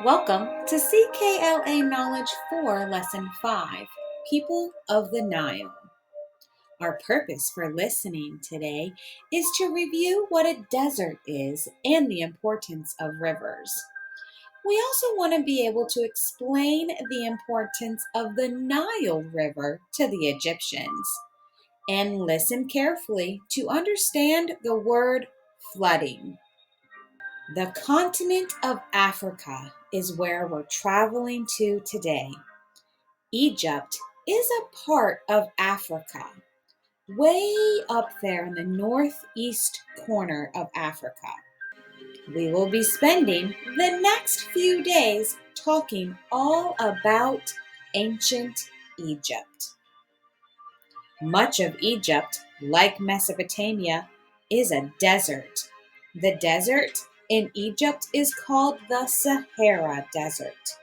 Welcome to CKLA Knowledge 4, Lesson 5, People of the Nile. Our purpose for listening today is to review what a desert is and the importance of rivers. We also want to be able to explain the importance of the Nile River to the Egyptians. And listen carefully to understand the word flooding. The continent of Africa is where we're traveling to today. Egypt is a part of Africa, way up there in the northeast corner of Africa. We will be spending the next few days talking all about ancient Egypt. Much of Egypt, like Mesopotamia, is a desert. The desert in Egypt is called the Sahara Desert.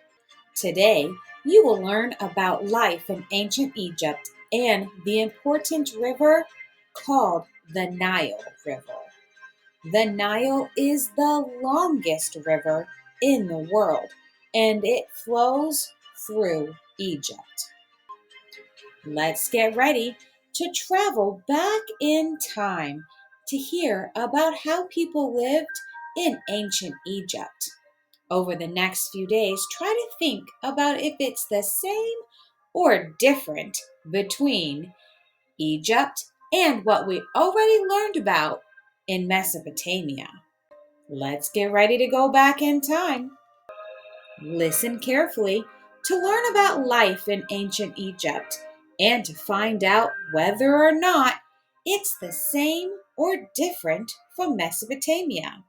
Today, you will learn about life in ancient Egypt and the important river called the Nile River. The Nile is the longest river in the world, and it flows through Egypt. Let's get ready to travel back in time to hear about how people lived in ancient Egypt. Over the next few days, try to think about if it's the same or different between Egypt and what we already learned about in Mesopotamia. Let's get ready to go back in time. Listen carefully to learn about life in ancient Egypt and to find out whether or not it's the same or different from Mesopotamia.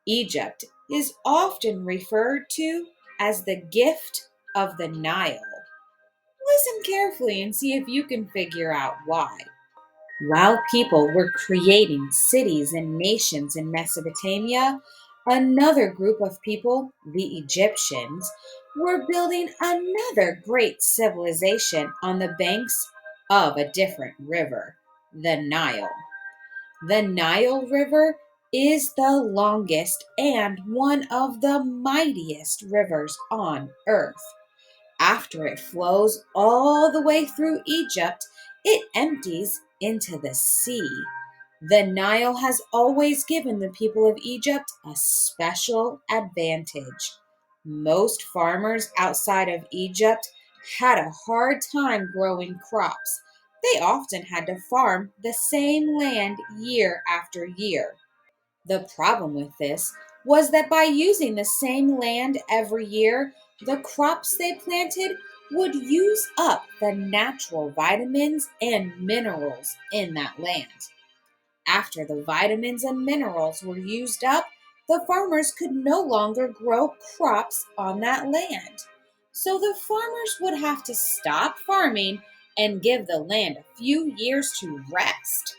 Egypt is often referred to as the gift of the Nile. Listen carefully and see if you can figure out why. While people were creating cities and nations in Mesopotamia, another group of people, the Egyptians, were building another great civilization on the banks of a different river, the Nile. The Nile River is the longest and one of the mightiest rivers on earth. After it flows all the way through Egypt, it empties into the sea. The Nile has always given the people of Egypt a special advantage. Most farmers outside of Egypt had a hard time growing crops. They often had to farm the same land year after year. The problem with this was that by using the same land every year, the crops they planted would use up the natural vitamins and minerals in that land. After the vitamins and minerals were used up, the farmers could no longer grow crops on that land. So the farmers would have to stop farming and give the land a few years to rest.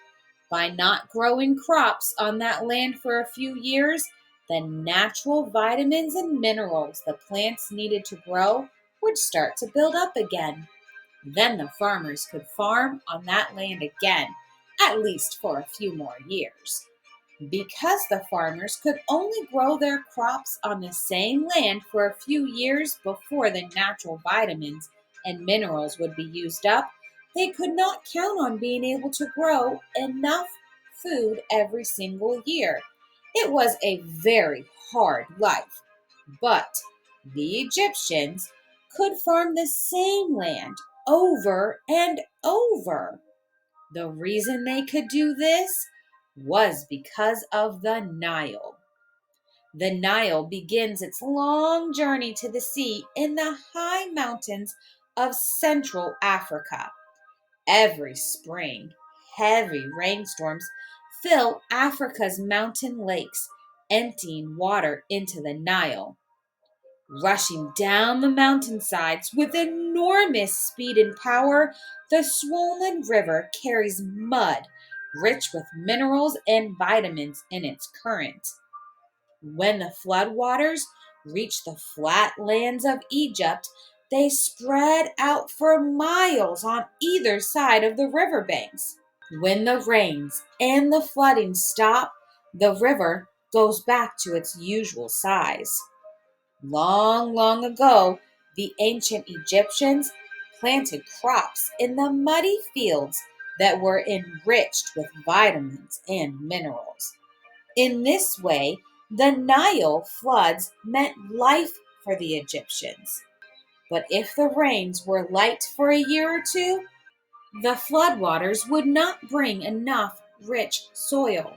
By not growing crops on that land for a few years, the natural vitamins and minerals the plants needed to grow would start to build up again. Then the farmers could farm on that land again, at least for a few more years. Because the farmers could only grow their crops on the same land for a few years before the natural vitamins and minerals would be used up, they could not count on being able to grow enough food every single year. It was a very hard life, but the Egyptians could farm the same land over and over. The reason they could do this was because of the Nile. The Nile begins its long journey to the sea in the high mountains of Central Africa. Every spring, heavy rainstorms fill Africa's mountain lakes, emptying water into the Nile. Rushing down the mountainsides with enormous speed and power, the swollen river carries mud rich with minerals and vitamins in its current. When the floodwaters reach the flat lands of Egypt, they spread out for miles on either side of the riverbanks. When the rains and the flooding stop, the river goes back to its usual size. Long, long ago, the ancient Egyptians planted crops in the muddy fields that were enriched with vitamins and minerals. In this way, the Nile floods meant life for the Egyptians. But if the rains were light for a year or two, the floodwaters would not bring enough rich soil,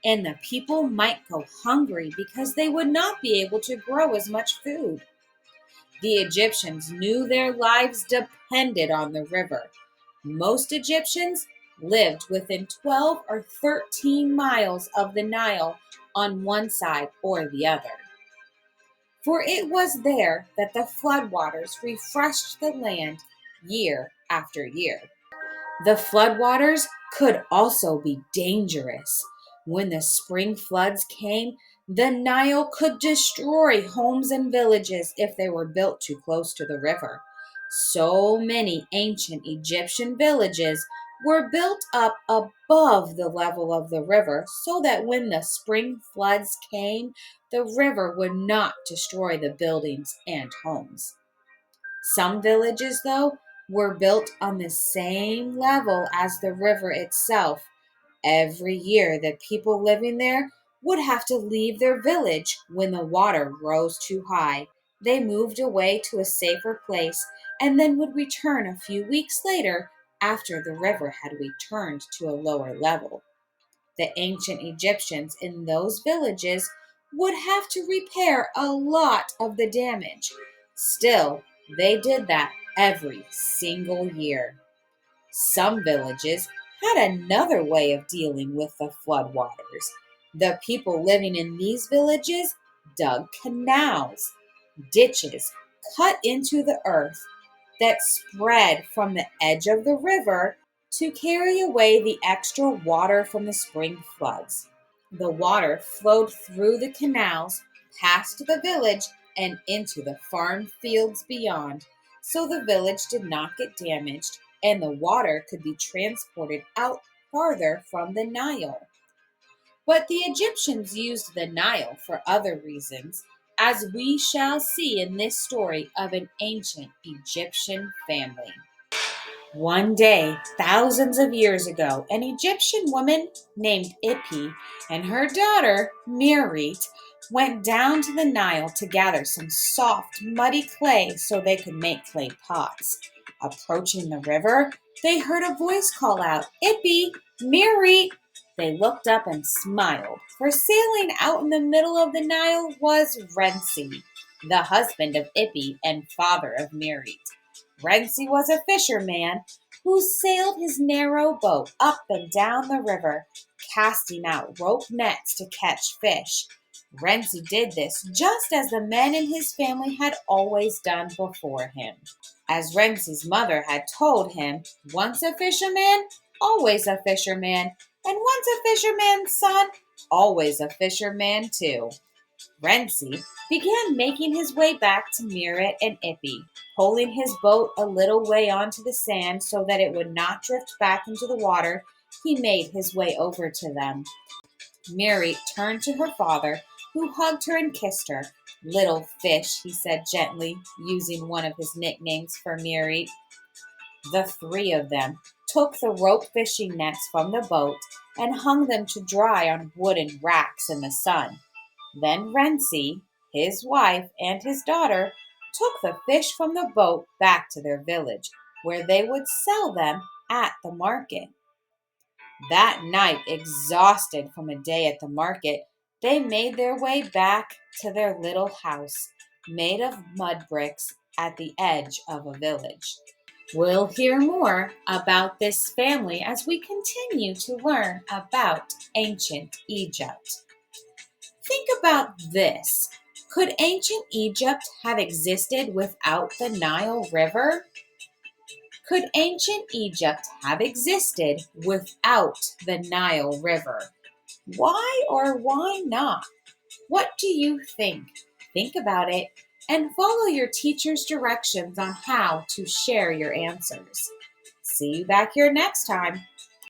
and the people might go hungry because they would not be able to grow as much food. The Egyptians knew their lives depended on the river. Most Egyptians lived within 12 or 13 miles of the Nile on one side or the other, for it was there that the floodwaters refreshed the land year after year. The floodwaters could also be dangerous. When the spring floods came, the Nile could destroy homes and villages if they were built too close to the river. So many ancient Egyptian villages were built up above the level of the river so that when the spring floods came, the river would not destroy the buildings and homes. Some villages, though, were built on the same level as the river itself. Every year, the people living there would have to leave their village when the water rose too high. They moved away to a safer place and then would return a few weeks later after the river had returned to a lower level. The ancient Egyptians in those villages would have to repair a lot of the damage. Still, they did that every single year. Some villages had another way of dealing with the floodwaters. The people living in these villages dug canals, ditches cut into the earth that spread from the edge of the river to carry away the extra water from the spring floods. The water flowed through the canals, past the village, and into the farm fields beyond, so the village did not get damaged and the water could be transported out farther from the Nile. But the Egyptians used the Nile for other reasons, as we shall see in this story of an ancient Egyptian family. One day, thousands of years ago, an Egyptian woman named Ipi and her daughter, Mirit, went down to the Nile to gather some soft, muddy clay so they could make clay pots. Approaching the river, they heard a voice call out, "Ipi, Mirit!" They looked up and smiled, for sailing out in the middle of the Nile was Renzi, the husband of Ipi and father of Mirit. Renzi was a fisherman who sailed his narrow boat up and down the river, casting out rope nets to catch fish. Renzi did this just as the men in his family had always done before him. As Renzi's mother had told him, once a fisherman, always a fisherman, and once a fisherman's son, always a fisherman too. Renzi began making his way back to Mirit and Ippy, pulling his boat a little way onto the sand so that it would not drift back into the water. He made his way over to them. Mirit turned to her father, who hugged her and kissed her. "Little fish," he said gently, using one of his nicknames for Mirit. The three of them took the rope fishing nets from the boat and hung them to dry on wooden racks in the sun. Then Renzi, his wife, and his daughter took the fish from the boat back to their village, where they would sell them at the market. That night, exhausted from a day at the market, they made their way back to their little house, made of mud bricks at the edge of a village. We'll hear more about this family as we continue to learn about ancient Egypt. Think about this. Could ancient Egypt have existed without the Nile River? Could ancient Egypt have existed without the Nile River? Why or why not? What do you think? Think about it and follow your teacher's directions on how to share your answers. See you back here next time.